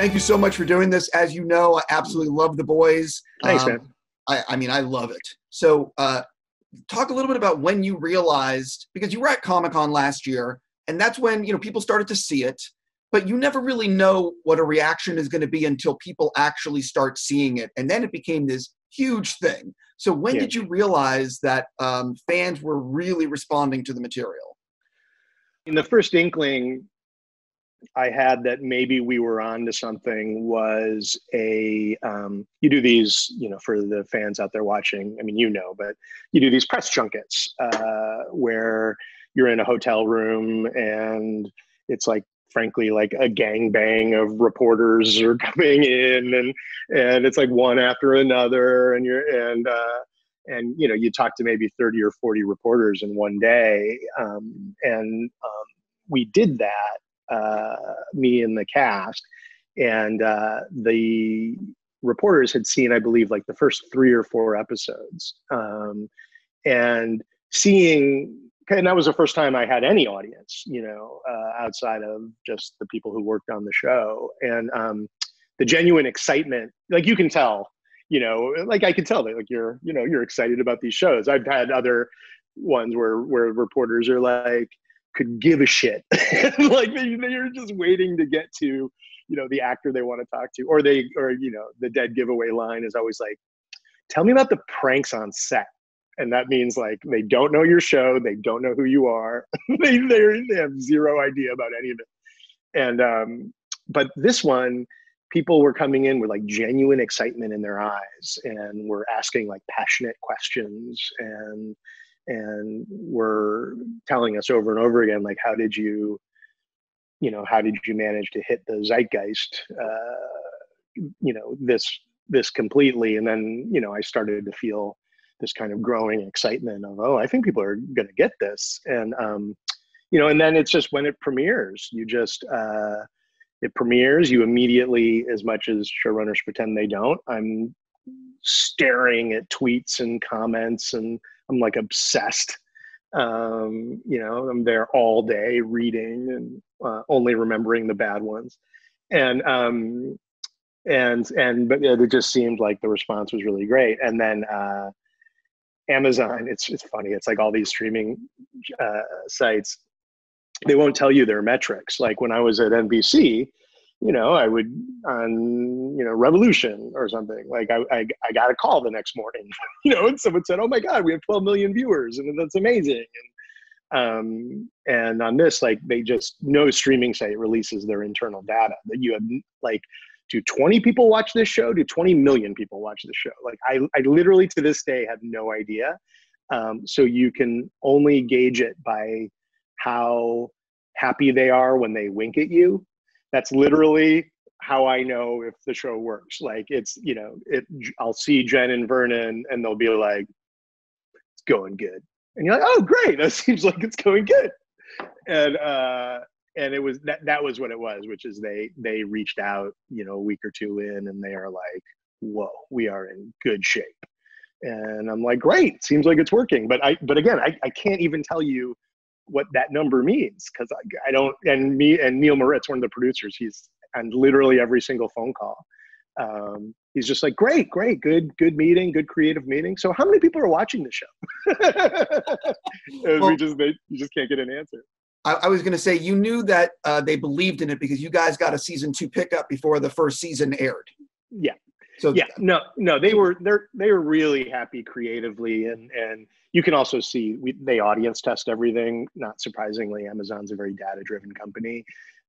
thank you so much for doing this. As you know, I absolutely love The Boys. Thanks, man. I mean, I love it. So talk a little bit about when you realized, because you were at Comic-Con last year, and that's when, people started to see it, but you never really know what a reaction is going to be until people actually start seeing it. And then it became this huge thing. So when did you realize that fans were really responding to the material? In the first inkling I had that maybe we were on to something was you do these, for the fans out there watching, I mean, but you do these press junkets where you're in a hotel room and it's like, frankly, like a gangbang of reporters are coming in and it's like one after another and you talk to maybe 30 or 40 reporters in one day. We did that. Me and the cast, and the reporters had seen, I believe, like the first 3 or 4 episodes, and that was the first time I had any audience, outside of just the people who worked on the show, and the genuine excitement, like you can tell, like I could tell that, like you're excited about these shows. I've had other ones where reporters are like, could give a shit. Like they're just waiting to get to, the actor they want to talk to, or the dead giveaway line is always like, tell me about the pranks on set. And that means like, they don't know your show. They don't know who you are. they have zero idea about any of it. And, but this one, people were coming in with like genuine excitement in their eyes and were asking like passionate questions and were telling us over and over again, like, how did you manage to hit the zeitgeist, this completely? And then, I started to feel this kind of growing excitement of, I think people are going to get this. And, and then it's just when it premieres, it premieres, you immediately, as much as showrunners pretend they don't, I'm staring at tweets and comments and I'm like obsessed. I'm there all day reading and only remembering the bad ones. But it just seemed like the response was really great. And then Amazon, it's funny. It's like all these streaming sites, they won't tell you their metrics. Like when I was at NBC, I would on, Revolution or something, like I got a call the next morning, and someone said, oh my God, we have 12 million viewers and that's amazing. And on this, like no streaming site releases their internal data that you have, like, do 20 people watch this show? Do 20 million people watch this show? Like I literally to this day have no idea. So you can only gauge it by how happy they are when they wink at you. That's literally how I know if the show works. Like it's, I'll see Jen and Vernon and they'll be like, it's going good. And you're like, oh, great. That seems like it's going good. And it was, that was what it was, which is they reached out, a week or two in and they are like, whoa, we are in good shape. And I'm like, great. Seems like it's working. But again, I can't even tell you what that number means because I don't, and Neil Moritz, one of the producers, he's on literally every single phone call. He's just like, great, good meeting, good creative meeting. So how many people are watching the show? Well, you just can't get an answer. I was going to say, you knew that they believed in it because you guys got a season 2 pickup before the first season aired. Yeah. So yeah, no, they were really happy creatively, and you can also see they audience test everything. Not surprisingly, Amazon's a very data-driven company,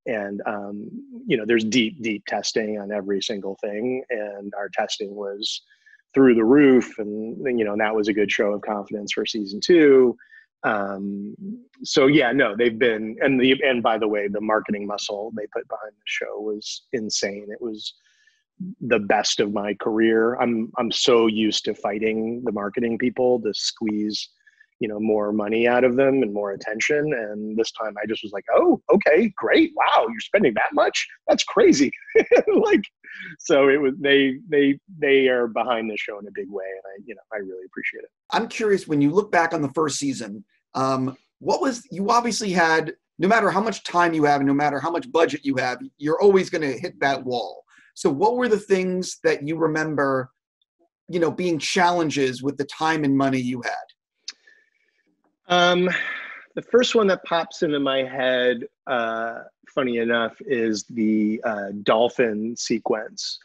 and there's deep testing on every single thing, and our testing was through the roof, and that was a good show of confidence for season 2. So yeah, no, they've been, and by the way, the marketing muscle they put behind the show was insane. It was the best of my career. I'm so used to fighting the marketing people to squeeze, more money out of them and more attention. And this time I just was like, oh, okay, great. Wow. You're spending that much? That's crazy. So it was, they are behind the show in a big way. And I really appreciate it. I'm curious, when you look back on the first season, you obviously had, no matter how much time you have, no matter how much budget you have, you're always going to hit that wall. So what were the things that you remember, being challenges with the time and money you had? The first one that pops into my head, funny enough, is the Dolphin Sequence,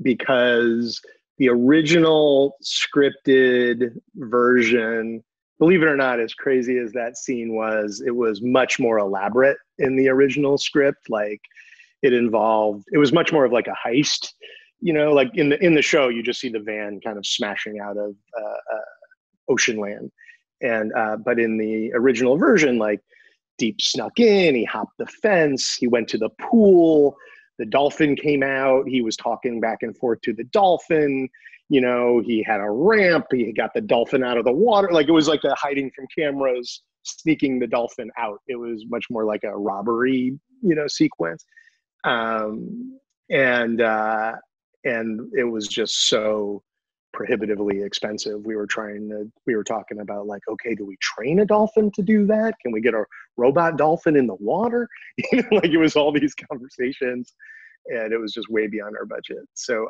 because the original scripted version, believe it or not, as crazy as that scene was, it was much more elaborate in the original script. Like it was much more of like a heist. Like in the show, you just see the van kind of smashing out of ocean land. And but in the original version, like Deep snuck in, he hopped the fence, he went to the pool, the dolphin came out, he was talking back and forth to the dolphin, he had a ramp, he got the dolphin out of the water. Like it was like a hiding from cameras, sneaking the dolphin out. It was much more like a robbery, sequence. And it was just so prohibitively expensive. We were talking about like, okay, do we train a dolphin to do that? Can we get a robot dolphin in the water? Like it was all these conversations, and it was just way beyond our budget. So,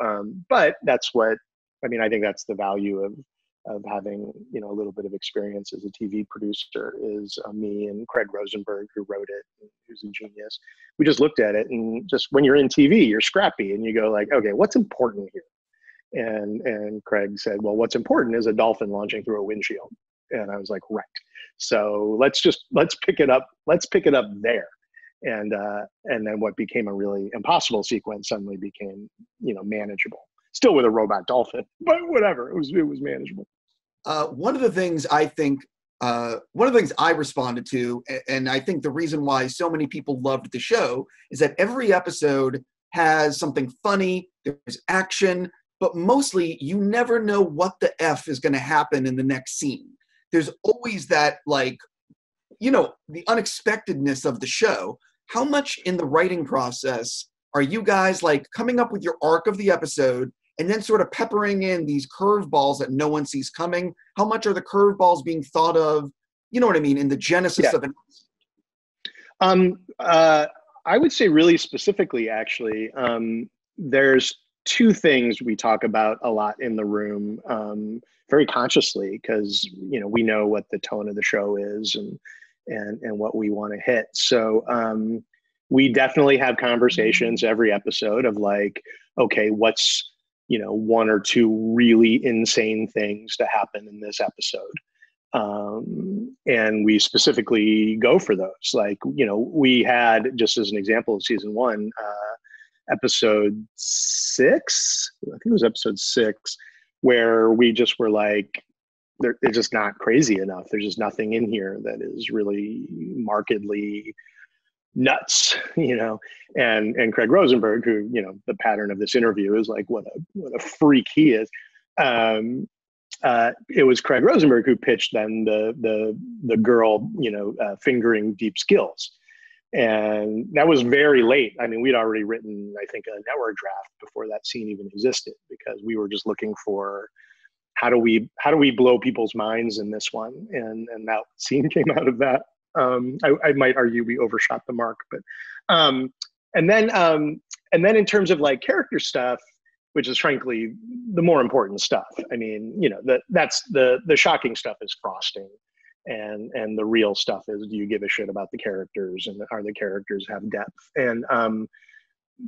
but that's I think that's the value of having, a little bit of experience as a TV producer is me and Craig Rosenberg, who wrote it, who's a genius. We just looked at it, and just when you're in TV, you're scrappy and you go like, okay, what's important here? And Craig said, well, what's important is a dolphin launching through a windshield. And I was like, right. So let's pick it up there. And then what became a really impossible sequence suddenly became, manageable. Still with a robot dolphin, but whatever, it was manageable. One of the things I responded to, and I think the reason why so many people loved the show, is that every episode has something funny, there's action, but mostly you never know what the F is going to happen in the next scene. There's always that, like, the unexpectedness of the show. How much in the writing process are you guys like coming up with your arc of the episode and then sort of peppering in these curveballs that no one sees coming? How much are the curveballs being thought of, in the genesis of an I would say really specifically, actually, there's two things we talk about a lot in the room, very consciously, because we know what the tone of the show is and what we want to hit. So we definitely have conversations every episode of like, okay, what's one or two really insane things to happen in this episode, and we specifically go for those. Like we had, just as an example of season 1, episode 6, I think it was episode 6, where we just were like, it's just not crazy enough. There's just nothing in here that is really markedly nuts, and Craig Rosenberg, who, the pattern of this interview is like, what a freak he is. It was Craig Rosenberg who pitched then the girl, fingering Deep skills. And that was very late. I mean, we'd already written, I think, a network draft before that scene even existed, because we were just looking for how do we blow people's minds in this one, and that scene came out of that. I might argue we overshot the mark, but and then in terms of like character stuff, which is frankly the more important stuff. I mean, that's the shocking stuff is frosting. And the real stuff is, do you give a shit about the characters, and are the characters have depth? And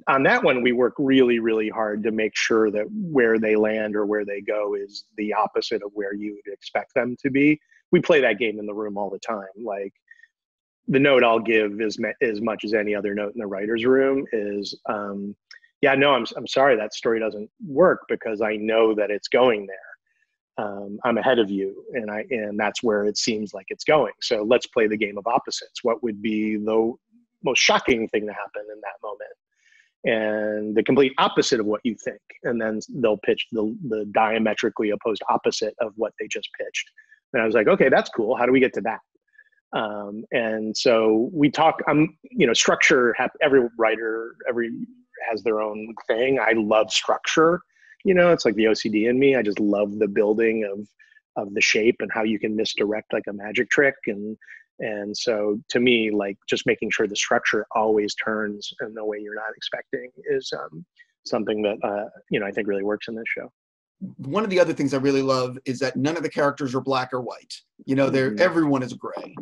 on that one, we work really, really hard to make sure that where they land or where they go is the opposite of where you would expect them to be. We play that game in the room all the time. Like, the note I'll give as much as any other note in the writer's room is, I'm sorry that story doesn't work, because I know that it's going there. I'm ahead of you, and that's where it seems like it's going. So let's play the game of opposites. What would be the most shocking thing to happen in that moment? And the complete opposite of what you think. And then they'll pitch the diametrically opposed opposite of what they just pitched. And I was like, okay, that's cool. How do we get to that? And so we talk, structure, every writer, has their own thing. I love structure. It's like the OCD in me. I just love the building of the shape and how you can misdirect like a magic trick. And And so to me, like just making sure the structure always turns in the way you're not expecting is something that, I think really works in this show. One of the other things I really love is that none of the characters are black or white. Everyone is gray.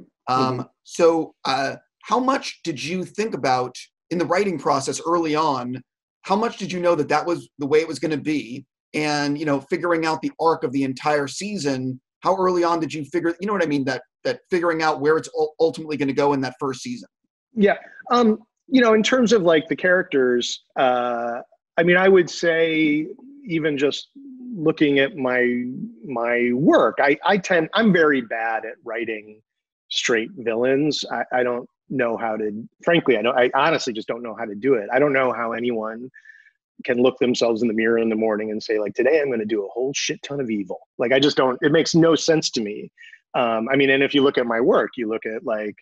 So how much did you think about in the writing process early on? How much did you know that was the way it was going to be? And, figuring out the arc of the entire season, how early on did you figure, you know what I mean? That figuring out where it's ultimately going to go in that first season. Yeah. In terms of like the characters, I would say even just looking at my work, I'm very bad at writing straight villains. I don't know how to, frankly, I honestly just don't know how to do it. I don't know how anyone can look themselves in the mirror in the morning and say like, today I'm going to do a whole shit ton of evil. Like, I just don't, it makes no sense to me. And if you look at my work, you look at like,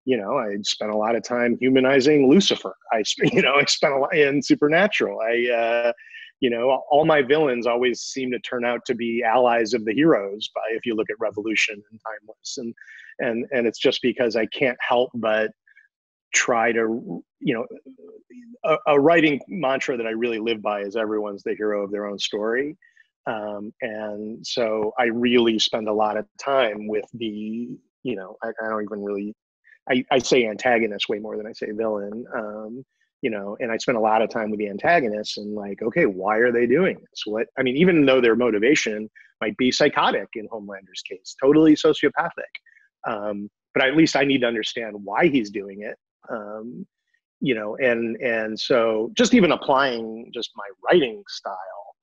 I spent a lot of time humanizing Lucifer. I spent a lot in Supernatural. All my villains always seem to turn out to be allies of the heroes. If you look at Revolution and Timeless, and it's just because I can't help but try to, a writing mantra that I really live by is everyone's the hero of their own story. And so I really spend a lot of time with the, I don't even really, I say antagonist way more than I say villain, and I spend a lot of time with the antagonists and like, okay, why are they doing this? Even though their motivation might be psychotic in Homelander's case, totally sociopathic, but at least I need to understand why he's doing it. And so just even applying just my writing style,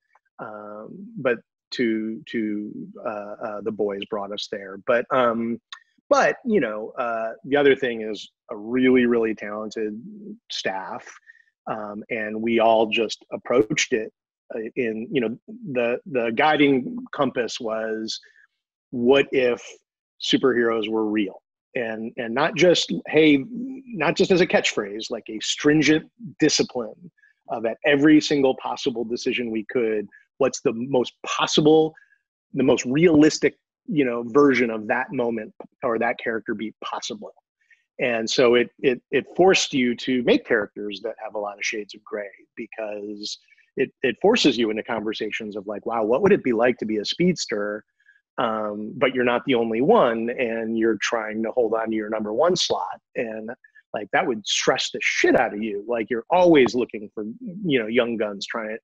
but to the boys brought us there. But the other thing is a really, really talented staff. And we all just approached it the guiding compass was, what if superheroes were real? And not just as a catchphrase, like a stringent discipline of at every single possible decision we could, what's the most realistic, version of that moment or that character be possible. And so it forced you to make characters that have a lot of shades of gray, because it forces you into conversations of like, wow, what would it be like to be a speedster? But you're not the only one, and you're trying to hold on to your number one slot. And like, that would stress the shit out of you. Like, you're always looking for, young guns trying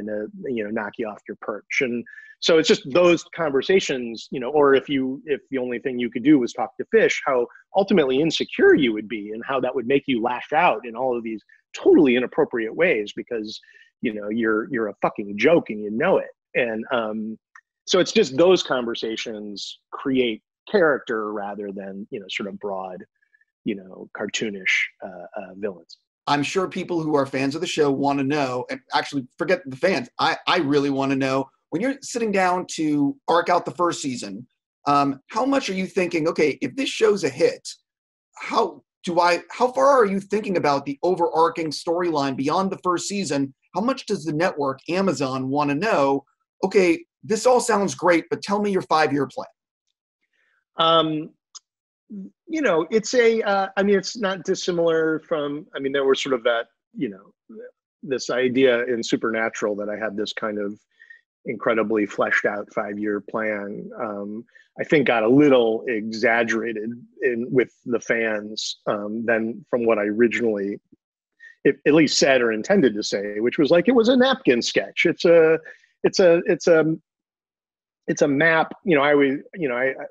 to, knock you off your perch. And so it's just those conversations, or if the only thing you could do was talk to fish, how ultimately insecure you would be, and how that would make you lash out in all of these totally inappropriate ways, because, you're a fucking joke and it. And, so it's just those conversations create character rather than, sort of broad, cartoonish villains. I'm sure people who are fans of the show want to know, and actually forget the fans, I really want to know, when you're sitting down to arc out the first season, how much are you thinking, okay, if this show's a hit, how far are you thinking about the overarching storyline beyond the first season? How much does the network, Amazon, want to know, okay, this all sounds great, but tell me your 5-year plan? It's not dissimilar from, there was sort of that, this idea in Supernatural that I had this kind of incredibly fleshed out 5-year plan. I think got a little exaggerated with the fans than from what I originally at least said or intended to say, which was like, it was a napkin sketch. It's a map.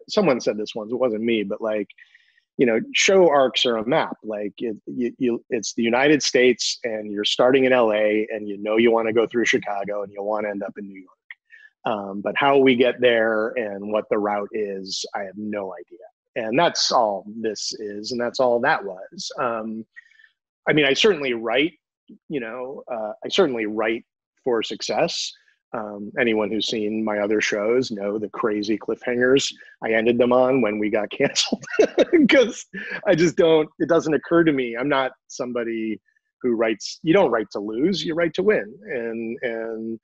Someone said this once, it wasn't me, but like, show arcs are a map. Like it's the United States, and you're starting in LA, and you want to go through Chicago, and you want to end up in New York. But how we get there and what the route is, I have no idea. And that's all this is, and that's all that was. I certainly write, I certainly write for success. Anyone who's seen my other shows know the crazy cliffhangers I ended them on when we got canceled, because it doesn't occur to me. I'm not somebody who writes, you don't write to lose, you write to win. And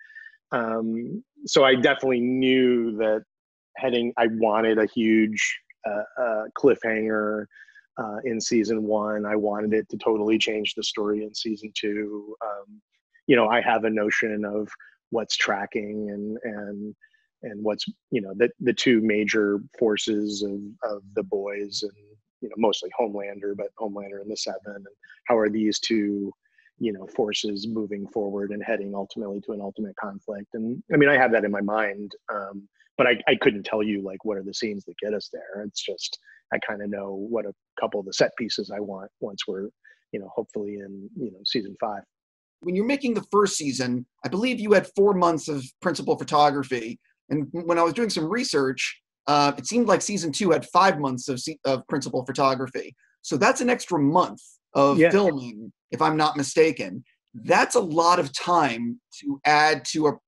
so I definitely knew that I wanted a huge a cliffhanger in season 1. I wanted it to totally change the story in season 2. I have a notion of what's tracking and what's, the two major forces of the boys, and, mostly Homelander, but Homelander and the Seven, and how are these two, forces moving forward and heading ultimately to an ultimate conflict. And I mean, I have that in my mind, but I couldn't tell you like what are the scenes that get us there. It's just, I kind of know what a couple of the set pieces I want once we're, hopefully in, season 5. When you're making the first season, I believe you had 4 months of principal photography. And when I was doing some research, it seemed like season 2 had 5 months of principal photography. So that's an extra month of filming, if I'm not mistaken. That's a lot of time to add to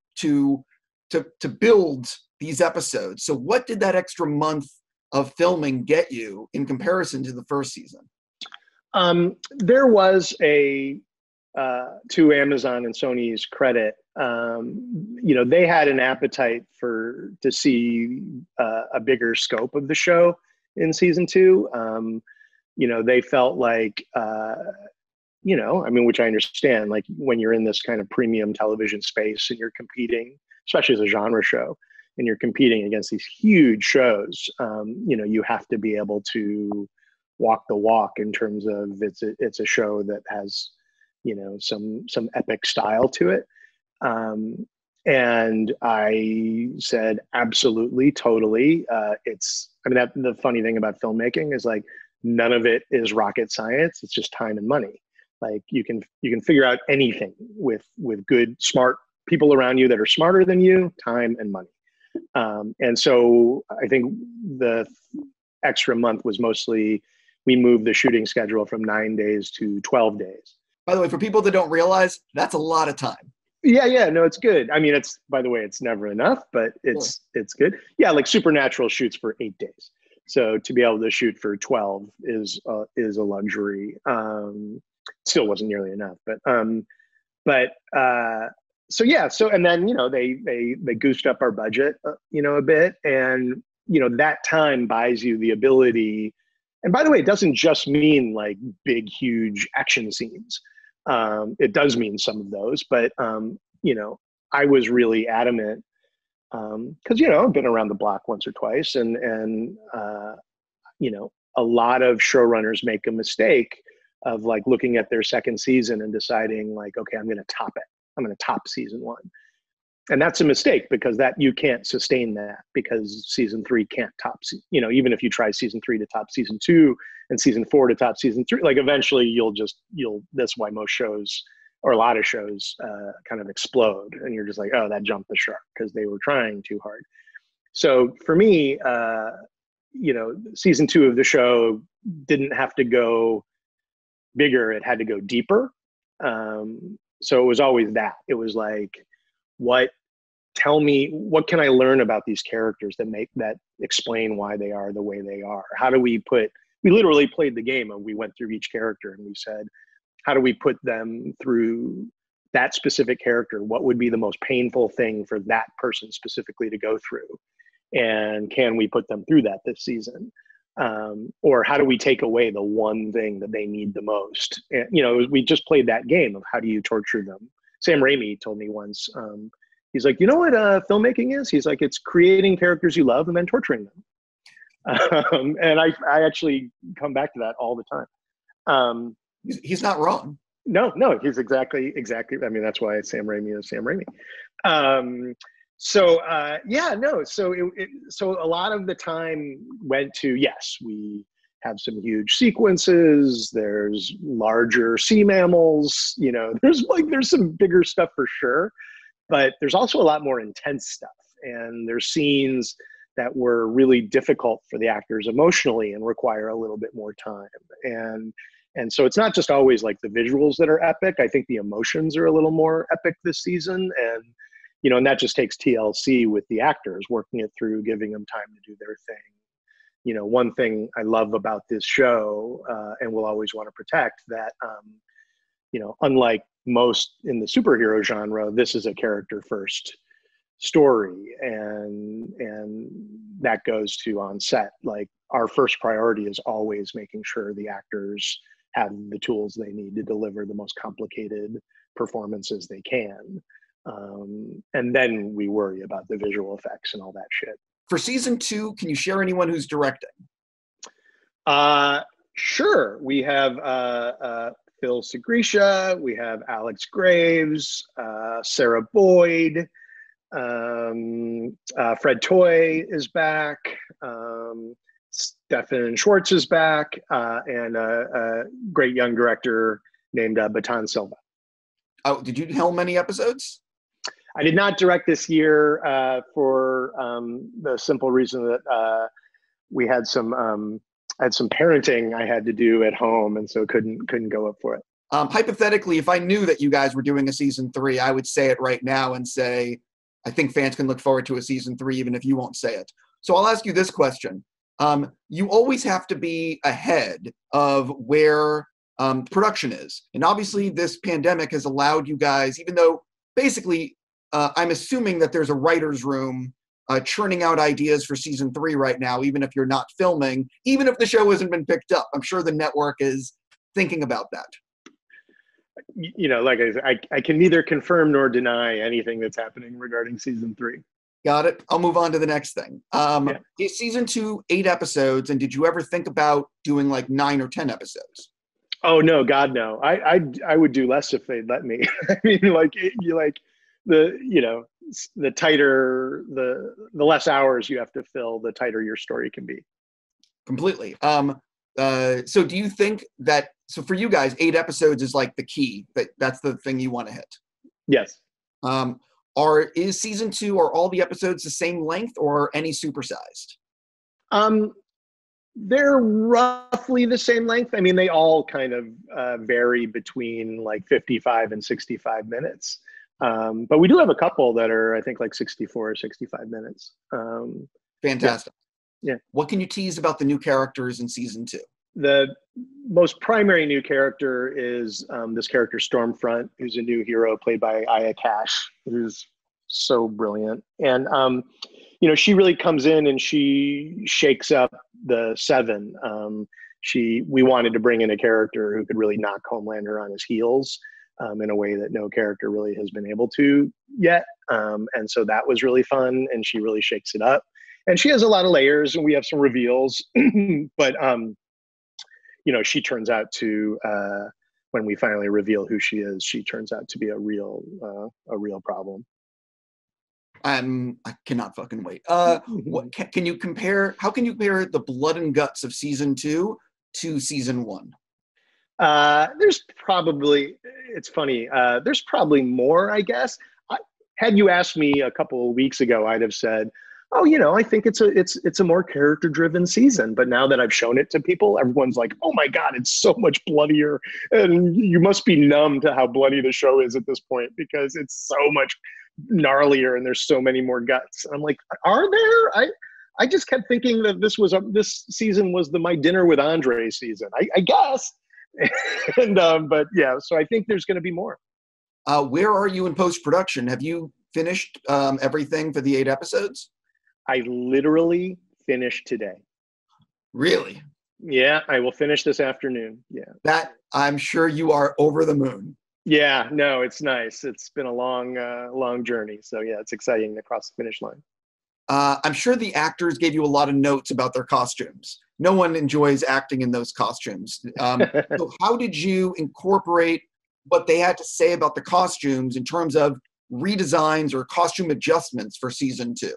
build these episodes. So what did that extra month of filming get you in comparison to the first season? There was to Amazon and Sony's credit, they had an appetite to see a bigger scope of the show in season 2. They felt like, which I understand, like when you're in this kind of premium television space and you're competing, especially as a genre show, and you're competing against these huge shows, you have to be able to walk the walk in terms of it's a show that has, some epic style to it. And I said, absolutely, totally. The funny thing about filmmaking is like, none of it is rocket science. It's just time and money. Like you can figure out anything with good, smart people around you that are smarter than you, time and money. And so I think the extra month was mostly, we moved the shooting schedule from 9 days to 12 days. By the way, for people that don't realize, that's a lot of time. Yeah, no, it's good. I mean, by the way, it's never enough, but it's good. Yeah, like Supernatural shoots for 8 days. So to be able to shoot for 12 is a luxury. Still wasn't nearly enough, but and then, they goosed up our budget, a bit. And, that time buys you the ability. And by the way, it doesn't just mean like big, huge action scenes. It does mean some of those, but, I was really adamant because, I've been around the block once or twice, and a lot of showrunners make a mistake of like looking at their second season and deciding like, okay, I'm going to top it. I'm going to top season 1. And that's a mistake, because that you can't sustain that, because season 3 can't top, even if you try season 3 to top season 2 and season 4 to top season 3, like eventually that's why most shows, or a lot of shows, kind of explode. And you're just like, oh, that jumped the shark because they were trying too hard. So for me, season 2 of the show didn't have to go bigger. It had to go deeper. So it was always that. It was like, tell me, what can I learn about these characters that explain why they are the way they are? How do we literally played the game, and we went through each character and we said, how do we put them through that specific character? What would be the most painful thing for that person specifically to go through? And can we put them through that this season? Or how do we take away the one thing that they need the most? And, we just played that game of how do you torture them? Sam Raimi told me once, he's like, you know what filmmaking is? He's like, it's creating characters you love and then torturing them. And I actually come back to that all the time. He's not wrong. No, he's exactly. I mean, that's why Sam Raimi is Sam Raimi. So a lot of the time went to, yes, we have some huge sequences. There's larger sea mammals, there's some bigger stuff for sure, but there's also a lot more intense stuff. And there's scenes that were really difficult for the actors emotionally and require a little bit more time. And so it's not just always like the visuals that are epic. I think the emotions are a little more epic this season. And that just takes TLC with the actors, working it through, giving them time to do their thing. One thing I love about this show, and will always want to protect, that, unlike most in the superhero genre, this is a character first story, and that goes to on set. Like, our first priority is always making sure the actors have the tools they need to deliver the most complicated performances they can. And then we worry about the visual effects and all that shit. For season 2, can you share anyone who's directing? Sure. We have Phil Segresha, we have Alex Graves, Sarah Boyd, Fred Toy is back, Stefan Schwartz is back, and a great young director named Batan Silva. Oh, did you helm any episodes? I did not direct this year for the simple reason that we had some parenting I had to do at home, and so couldn't go up for it. Hypothetically, if I knew that you guys were doing a season 3, I would say it right now and say, I think fans can look forward to a season 3, even if you won't say it. So I'll ask you this question. You always have to be ahead of where production is. And obviously this pandemic has allowed you guys, even though basically I'm assuming that there's a writer's room churning out ideas for season 3 right now, even if you're not filming, even if the show hasn't been picked up. I'm sure the network is thinking about that. You know, like I can neither confirm nor deny anything that's happening regarding season 3. Got it. I'll move on to the next thing. Is season 2 8 episodes, and did you ever think about doing like 9 or 10 episodes? Oh no, God no. I would do less if they'd let me. I mean, the tighter, the less hours you have to fill, the tighter your story can be. Completely. So do you think that, so for you guys, 8 episodes is like the key, that's the thing you want to hit? Yes. Is season 2, are all the episodes the same length, or any supersized? They're roughly the same length. I mean, they all kind of vary between like 55 and 65 minutes. But we do have a couple that are, I think, like 64 or 65 minutes. Fantastic. Yeah. What can you tease about the new characters in season 2? The most primary new character is this character, Stormfront, who's a new hero played by Aya Cash, who's so brilliant. And, she really comes in and she shakes up the Seven. We wanted to bring in a character who could really knock Homelander on his heels in a way that no character really has been able to yet. And so that was really fun, and she really shakes it up. And she has a lot of layers, and we have some reveals, but she turns out to, when we finally reveal who she is, she turns out to be a real problem. I cannot fucking wait. Can you compare? How can you compare the blood and guts of season 2 to season 1? There's probably, it's funny. There's probably more, I guess. Had you asked me a couple of weeks ago, I'd have said, oh, I think it's a more character-driven season. But now that I've shown it to people, everyone's like, oh my God, it's so much bloodier. And you must be numb to how bloody the show is at this point, because it's so much gnarlier and there's so many more guts. I'm like, are there? I just kept thinking that this season was the My Dinner with Andre season. I guess. And but yeah, so I think there's going to be more. Where are you in post-production? Have you finished everything for the 8 episodes? I literally finished today. Really? Yeah, I will finish this afternoon. Yeah. That, I'm sure you are over the moon. Yeah, no, it's nice. It's been a long journey. So yeah, it's exciting to cross the finish line. I'm sure the actors gave you a lot of notes about their costumes. No one enjoys acting in those costumes. So how did you incorporate what they had to say about the costumes in terms of redesigns or costume adjustments for season 2?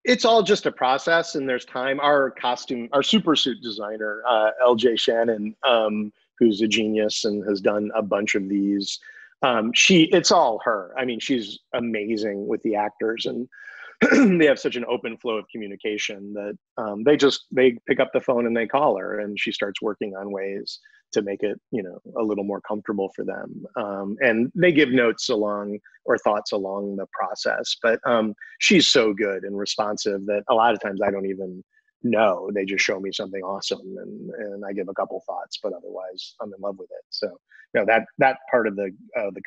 It's all just a process, and there's time. Our super suit designer, LJ Shannon, who's a genius and has done a bunch of these. It's all her. I mean, she's amazing with the actors, and they have such an open flow of communication that they pick up the phone and they call her, and she starts working on ways to make it, a little more comfortable for them. And they give notes along or thoughts along the process, but she's so good and responsive that a lot of times I don't even know. They just show me something awesome, and I give a couple thoughts, but otherwise I'm in love with it. So that part of the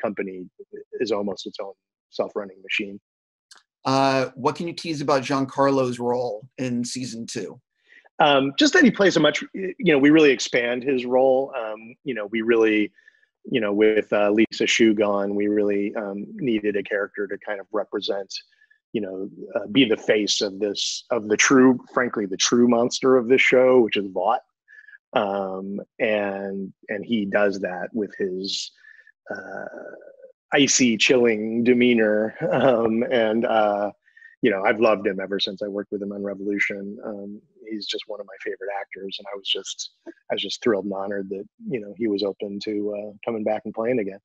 company is almost its own self-running machine. What can you tease about Giancarlo's role in season 2? Just that he plays a much, we really expand his role. We really, with Lisa Shu gone, we really needed a character to kind of represent, be the face of the true monster of this show, which is Vought. And he does that with his icy, chilling demeanor. I've loved him ever since I worked with him on Revolution. He's just one of my favorite actors, and I was just thrilled and honored that he was open to coming back and playing again.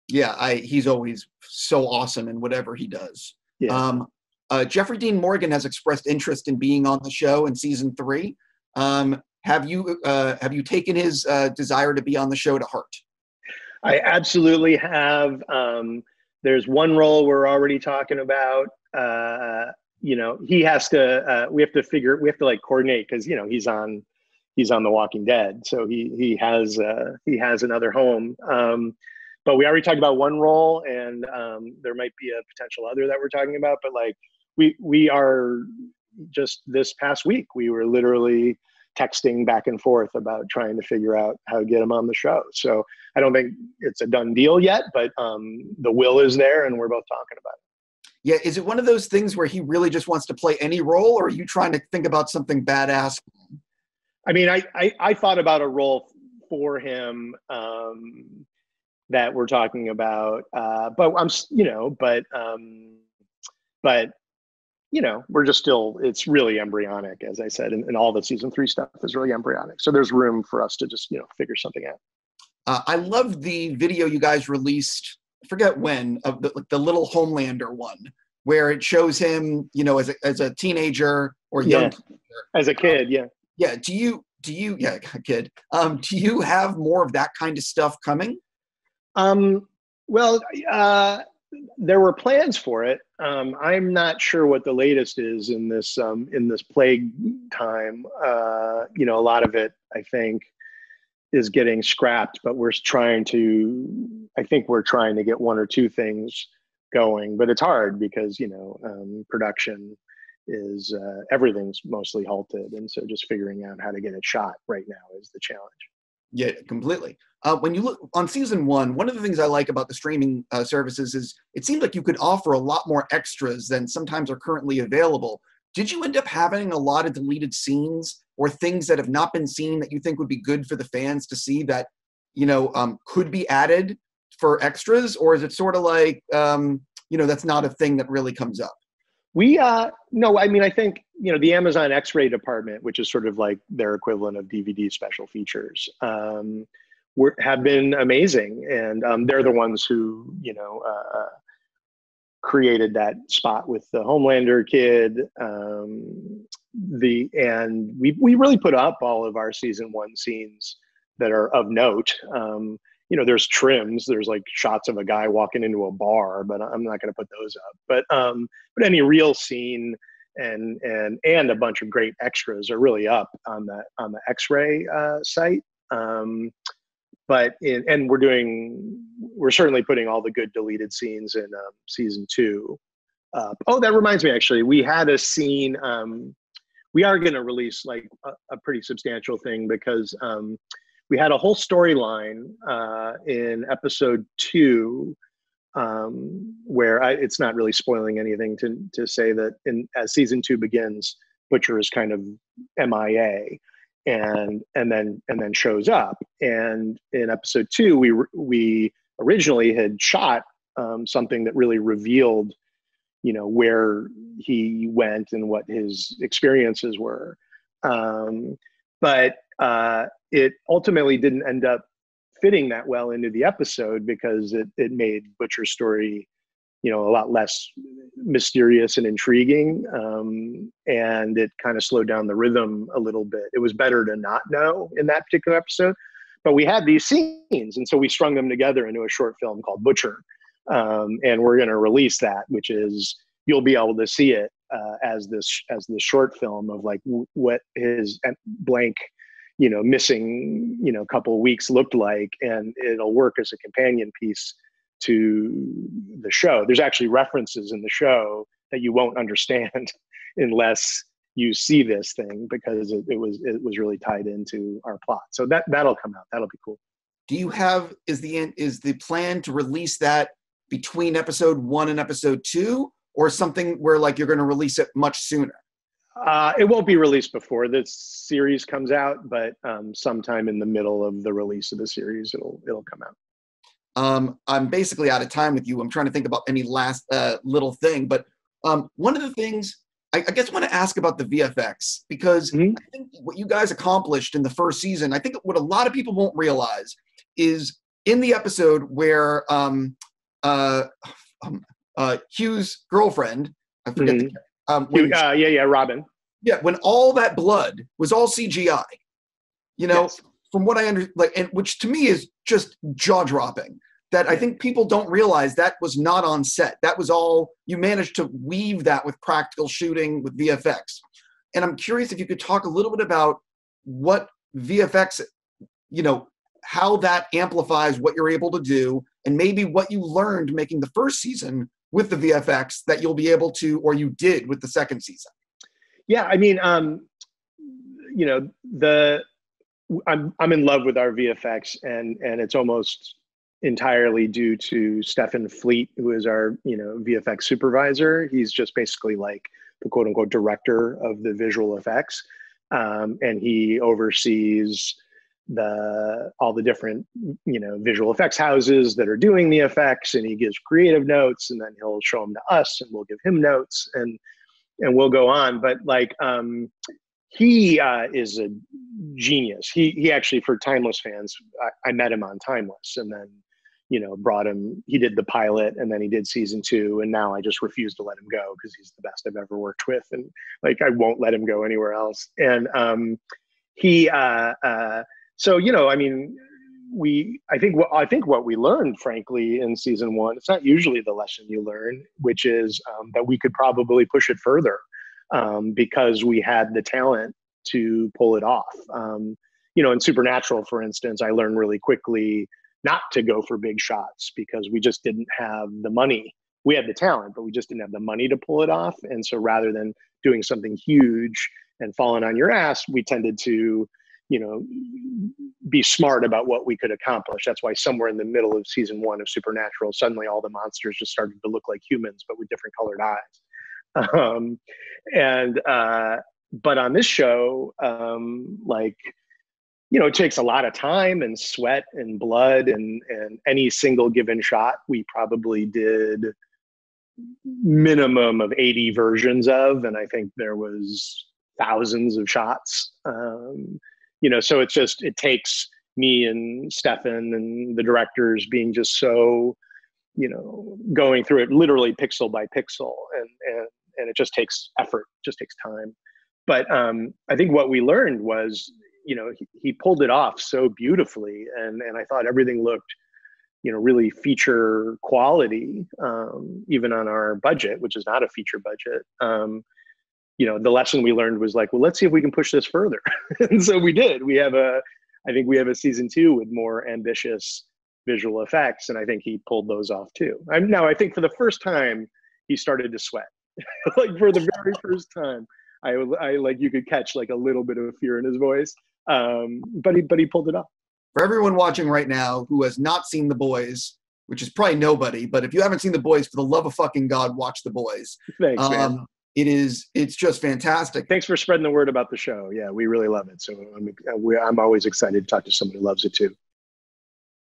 Yeah, he's always so awesome in whatever he does. Yeah. Jeffrey Dean Morgan has expressed interest in being on the show in season 3. Have you taken his desire to be on the show to heart? I absolutely have. There's one role we're already talking about. He has to. We have to like coordinate because he's on The Walking Dead, so he has another home. But we already talked about one role, and there might be a potential other that we're talking about. But like we are just this past week, we were literally texting back and forth about trying to figure out how to get him on the show. So I don't think it's a done deal yet, but the will is there, and we're both talking about it. Yeah, is it one of those things where he really just wants to play any role, or are you trying to think about something badass? I mean, I thought about a role for him that we're talking about, but we're just still, it's really embryonic, as I said, and all the season 3 stuff is really embryonic. So there's room for us to just, figure something out. I love the video you guys released, I forget when, of the little Homelander one, where it shows him, as a teenager or young teenager. As a kid, yeah. Yeah. Do you, kid. Do you have more of that kind of stuff coming? Well, there were plans for it. I'm not sure what the latest is in this plague time. A lot of it, I think, is getting scrapped, but we're trying to get one or two things going, but it's hard because, production is, everything's mostly halted. And so just figuring out how to get it shot right now is the challenge. Yeah, completely. When you look on season 1, one of the things I like about the streaming services is it seems like you could offer a lot more extras than sometimes are currently available. Did you end up having a lot of deleted scenes or things that have not been seen that you think would be good for the fans to see that, could be added for extras? Or is it sort of like, that's not a thing that really comes up? No, I mean, I think, the Amazon X-ray department, which is sort of like their equivalent of DVD special features, have been amazing. And they're the ones who, created that spot with the Homelander kid. We really put up all of our season 1 scenes that are of note. There's trims, there's like shots of a guy walking into a bar, but I'm not going to put those up. But any real scene and a bunch of great extras are really up on the X-ray site. We're certainly putting all the good deleted scenes in season 2. That reminds me, actually, we had a scene. We are going to release like a pretty substantial thing because we had a whole storyline in episode 2 where it's not really spoiling anything to say that as season 2 begins, Butcher is kind of MIA. And then shows up. And in episode 2, we originally had shot something that really revealed, where he went and what his experiences were. But it ultimately didn't end up fitting that well into the episode because it made Butcher's story, a lot less mysterious and intriguing. And it kind of slowed down the rhythm a little bit. It was better to not know in that particular episode, but we had these scenes. And so we strung them together into a short film called Butcher. And we're going to release that, which is, you'll be able to see it as this short film of like what his blank, missing, couple of weeks looked like. And it'll work as a companion piece to the show. There's actually references in the show that you won't understand unless you see this thing, because it was really tied into our plot. So that'll come out. That'll be cool. Do you have, is the plan to release that between episode 1 and episode 2, or something where like you're going to release it much sooner? It won't be released before this series comes out, but sometime in the middle of the release of the series, it'll come out. I'm basically out of time with you. I'm trying to think about any last little thing, but one of the things I guess I want to ask about the VFX, because I think what you guys accomplished in the first season, I think what a lot of people won't realize is in the episode where Hugh's girlfriend, I forget Robin. Yeah, when all that blood was all CGI, Yes. from what I understand, and which to me is just jaw-dropping, that I think people don't realize that was not on set. That was all, you managed to weave that with practical shooting with VFX. And I'm curious if you could talk a little bit about what VFX, how that amplifies what you're able to do, and maybe what you learned making the first season with the VFX that you'll be able to, or you did with the second season. Yeah, I mean, I'm in love with our VFX, and it's almost entirely due to Stefan Fleet, who is our VFX supervisor. He's just basically like the quote unquote director of the visual effects, and he oversees all the different visual effects houses that are doing the effects, and he gives creative notes, and then he'll show them to us, and we'll give him notes, and we'll go on. But like he is a genius. He actually, for Timeless fans, I met him on Timeless, and then brought him. He did the pilot, and then he did season 2, and now I just refuse to let him go because he's the best I've ever worked with, and like I won't let him go anywhere else. And so I mean, I think what we learned, frankly, in season 1, it's not usually the lesson you learn, which is that we could probably push it further because we had the talent to pull it off. In Supernatural, for instance, I learned really quickly not to go for big shots because we just didn't have the money. We had the talent, but we just didn't have the money to pull it off. And so rather than doing something huge and falling on your ass, we tended to be smart about what we could accomplish. That's why somewhere in the middle of season 1 of Supernatural, suddenly all the monsters just started to look like humans, but with different colored eyes. But on this show, it takes a lot of time and sweat and blood, and any single given shot, we probably did minimum of 80 versions of, and I think there was thousands of shots. So it takes me and Stefan and the directors being just so, going through it literally pixel by pixel, and it just takes effort, just takes time. But I think what we learned was, he pulled it off so beautifully, and I thought everything looked, really feature quality, even on our budget, which is not a feature budget. The lesson we learned was like, well, let's see if we can push this further. And so we did. I think we have a season 2 with more ambitious visual effects, and I think he pulled those off too. I think for the first time, he started to sweat. Like for the very first time, I like, you could catch like a little bit of fear in his voice. But he pulled it off. For everyone watching right now who has not seen The Boys, which is probably nobody, but if you haven't seen The Boys, for the love of fucking God, watch The Boys. Thanks, man. It's just fantastic. Thanks for spreading the word about the show. Yeah, we really love it. So I'm always excited to talk to someone who loves it too.